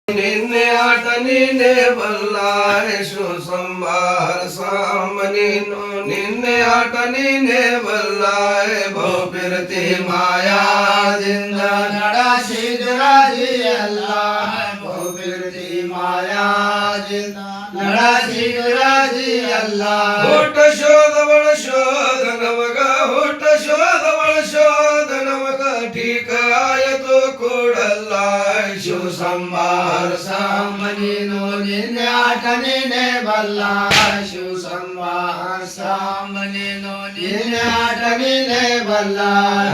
ನಿನ್ನೆ ಆಟ ನೀನೆ ಬಲ್ಲಾಯ್ ಸುಸಂಬಾರ ಸಾಮನೀನು ನಿನ್ನೆ ಆಟ ನೀನೆ ಬಲ್ಲಾಯ್ ಬಹುಪಿರತಿ ಮಾಯಾದಿಂದ ನಡೆಸಿದುರಾಜಿಯಲ್ಲ ಬಹುಪಿರತಿ ಮಾಯಾದಿಂದ ನಡೆಸಿದುರಾಜಿಯಲ್ಲ ಹುಟ್ಟ ಶೋಧ ಒಳ ಶೋಧ ನಮಗ ಹುಟ್ಟ ಶೋಧ ಒಳ ಶೋಧ ನಮಗ ಠೀಕ ಆಯತು ಕೂಡಲ್ಲ ಶಿವಸಂಬಾರ ಸಾಮನೀನು ನಿನ್ನೆ ಆಟ ನೀನೆ ಬಲ್ಲ ಶಿವಸಂಬಾರ ಸಾಮನೀನು ನಿನ್ನೆ ಆಟ ನೀನೆ ಬಲ್ಲ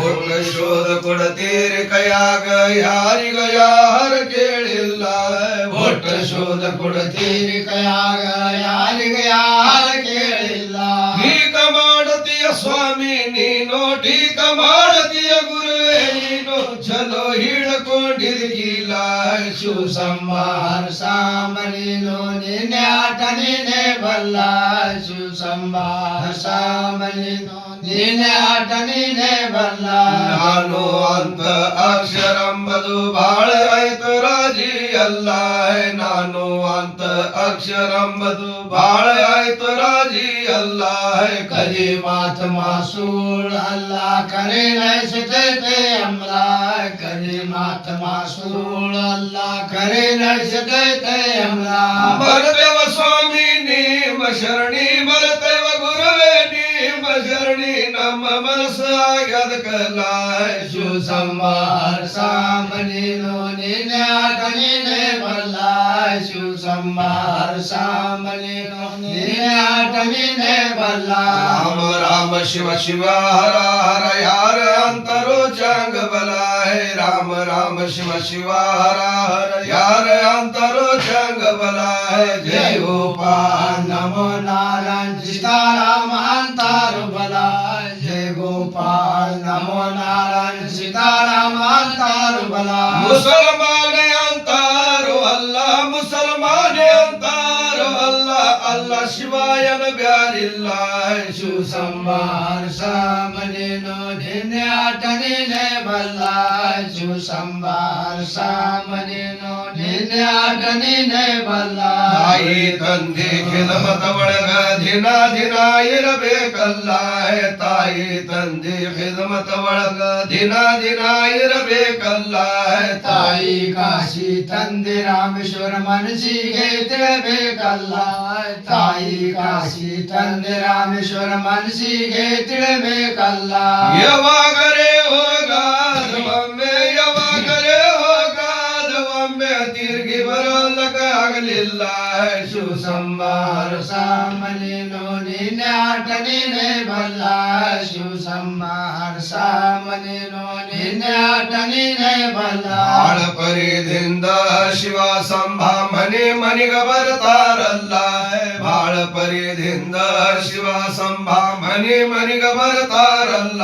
ಹುಟ್ಟ ಶೋಧ ಕೊಡತೀರಿ ಕೈಯಾಗ ಯಾರಿಗ ಯಾರ ಕೇಳಿಲ್ಲ ಒಟ್ಟ ಶೋಧ ಕೊಡತೀರಿ ಕೈಯಾಗ ಯಾರಿಗ ಯಾರ ಕೇಳಿಲ್ಲ ಟೀಕ ಮಾಡತೀಯ ಸ್ವಾಮಿ ನೀನು ಟೀಕ ಮಾಡತೀಯ ಗುರುವೇ ನೀನು ಚಲೋ ಹಿಡ್ಕೊಂಡಿರ್ಗಿಲ್ಲ ಶಿವಸಂಬಾರ ಸಾಮನೀನು ನಿನ್ನೆ ಆಟ ನೀನೆ ಬಲ್ಲ ಶಿವಸಂಬಾರ ಸಾಮನೀನು ನಿನ್ನೆ ಆಟ ನೀನೆ ಬಲ್ಲ ನಾನು ಅಂತ ಅಕ್ಷರಂಬದು ಬಾಳ ರಾಜಿ ಅಲ್ಲ ನಾನು ಅಂತ ಅಕ್ಷರಂಬದು ಬಾಳ ರಾಜಿ ಅಲ್ಲ ಕಲಿ ಮಾತ ಮಾಸೂಳ ಅಲ್ಲ ಕರೆ ನಡೆಸತೈತೆ ಅಮ್ಲ ಕಲಿ ಮಾತ ಮಾಸೂಳ ಅಲ್ಲ ಕರೆ ನಡೆಸತೈತೆ ಅಮ್ಲ ಬರ್ತೇವ ಸ್ವಾಮಿ ನಿಮ್ಮ ಶರಣಿ ಬರ್ತೇವ ಗುರುವೇ ನಿಮ್ಮ ಶರಣಿ ನಮ್ಮ ಮನಸ್ಸು ಆಗ್ಯದಕ್ಕಲ್ಲ ಶಿವಸಂಬಾರ ಸಾಮನೀನು ನಿನ್ನೆ ಆಟ ನೀನೆ ಬಲ್ಲ ಶಿವಸಂಬಾರ ಸಾಮನೀನು ನಿನ್ನೆ ಆಟ ನೀನೆ ಬಲ್ಲ ರಾಮ ರಾಮ ಶಿವ ಶಿವ ಹರ ಹರ ಯಾರ ಅಂತರೋ ಚಾಂಗ ಬಲ ರಾಮ ರಾಮ ಶಿವ ಶಿವ ಹರ ಹರ ಯಾರ ಅಂತರೋ ಚಾಂಗ ಬಲ ಜಯ ಗೋಪಾಲ ನಮೋ ನಾರಾಯಣ ಸೀತಾರಾಮ ಅಂತಾರು ಬಲ ಜಯ ಗೋಪಾಲ ನಮೋ ನಾರಾಯಣ ಸೀತಾರಾಮ ಅಂತಾರು ಬಲ ಮುಸಲ್ಮಾನೆ ಅಂತಾರು ಅಲ್ಲ ಮುಸಲ್ಮಾನೆ ಅಂತಾರು ಅಲ್ಲ ಅಲ್ಲ ಶಿವಾಯನ ಬ್ಯಾರಿಲ್ಲ ಶಿವಸಂಬಾರ ಸಾಮನೀನು ನಿನ್ನೆ ಆಟ ನೀನೆ ಬಲ್ಲ ಶಿವಸಂಬಾರ ಸಾಮನೀನು ನಿನ್ನೆ ಆಟ ನೀನೆ ಬಲ್ಲ ತಾಯಿ ತಂದೆ ಖಿದಮತ ಒಳಗ ದಿನ ದಿನ ಇರಬೇಕಲ್ಲ ತಾಯಿ ತಂದೆ ಖಿದಮತ ಒಳಗ ದಿನ ದಿನ ಇರಬೇಕಲ್ಲ ತಾಯಿ ಕಾಶಿ ತಂದೆ ರಾಮೇಶ್ವರ ಮನಸ್ಸಿಗೆ ತಿಳಬೇಕಲ್ಲ ತಾಯಿ ಕಾಶಿ ತಂದೆ ರಾಮೇಶ್ವರ ಮನಸ್ಸಿಗೆ ತಿಳಬೇಕಲ್ಲ ಯಾವಾಗರೇ ಹೋಗಾದ ಒಮ್ಮೆ ಯಾವಾಗರೇ ಹೋಗಾದ ಒಮ್ಮೆ ತಿರುಗಿ ಬರೋಲ್ಲಕ ಆಗಲಿಲ್ಲ ಶಿವಸಂಬಾರ ಸಾಮನೀನು ನಿನ್ನೆ ಆಟ ನೀನೆ ಬಲ್ಲ ಶಿವಸಂಬಾರ ಸಾಮನೀನು ನಿನ್ನೆ ಆಟ ನೀನೆ ಬಲ್ಲ ಬಾಳ ಪರಿದಿಂದ ಶಿವ ಸಂಭಾಮನೆ ಮನಿಗ ಬರ್ತಾರಲ್ಲ ಬಾಳ ಪರಿದಿಂದ ಶಿವ ಸಂಭಾಮನೆ ಮನಿಗ ಬರ್ತಾರಲ್ಲ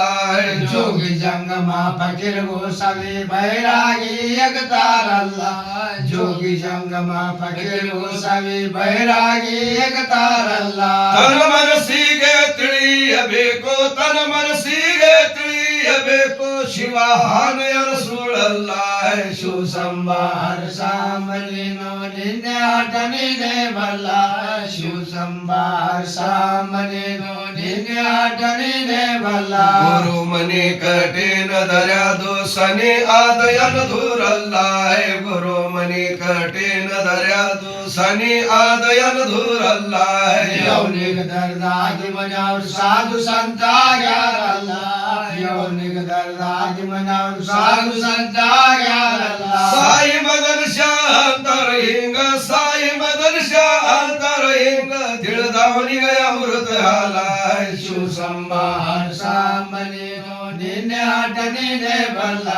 ಜೋಗಿ ಜಂಗಮ ಫಕೀರ್ ಗೋಸಾವಿ ಬೈರಾಗಿ ಎಗತಾರಲ್ಲ ಜೋಗಿ ಜಂಗಮ ಫಕೀರ್ ಗೋಸಾವಿ ಬೈರಾಗಿ ಎಗತಾರಲ್ಲ ತನ್ನ ಮನಸ್ಸಿಗೆ ತಿಳಿಯಬೇಕು ತನ್ನ ಮನಸ್ಸಿಗೆ ತಿಳಿಯಬೇಕು ಶಿವ ಹಾನೆಯರ ಸುಳ್ಳಲ್ಲ ಶಿವಸಂಬಾರ ಸಾಮನೀನು ನಿನ್ನೆ ಆಟ ನೀನೆ ಬಲ್ಲ ಶಿವಸಂಬಾರ ಸಾಮನೀನು ನಿನ್ನೆ ಆಟ ನೀನೆ ಬಲ್ಲ ಗುರು ಮನೆ ಕಟೇನ ದರ್ಯಾದು ಸನಿ ಆದಯನ ದೂರಲ್ಲ ಗುರು ಮನೆ ಕಟೇನ ದರ್ಯಾದು ಸನಿ ಆದಯನ ದೂರಲ್ಲ ಯೌನಿಗ ದರ್ದಾಗಿ ಮನವ್ರು ಸಾಧು ಸಂತ ಆಗ್ಯಾರಲ್ಲ ಯೌನಿಗ ದರ್ದಾಗಿ ಮನವ್ರು ಸಾಧು ಸಂತ ಆಗ್ಯಾರಲ್ಲ ಸಾಯಿ ಮದನ ಶಾಂತರ ಹಿಂಗ ಸಾಯಿ ಮದನ ಶಾಂತರ ಹಿಂಗ ತಿಳಿದವನಿಗ ಅಮೃತ ಹಾಲ ಶಿವಸಂಬಾರ ಸಾಮನೀನು ನಿನ್ನೆ ಆಟ ನೀನೆ ಬಲ್ಲ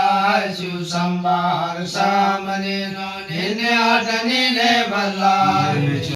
ಶಿವಸಂಬಾರ ಸಾಮನೀನು ನಿನ್ನೆ ಆಟ ನೀನೆ ಬಲ್ಲ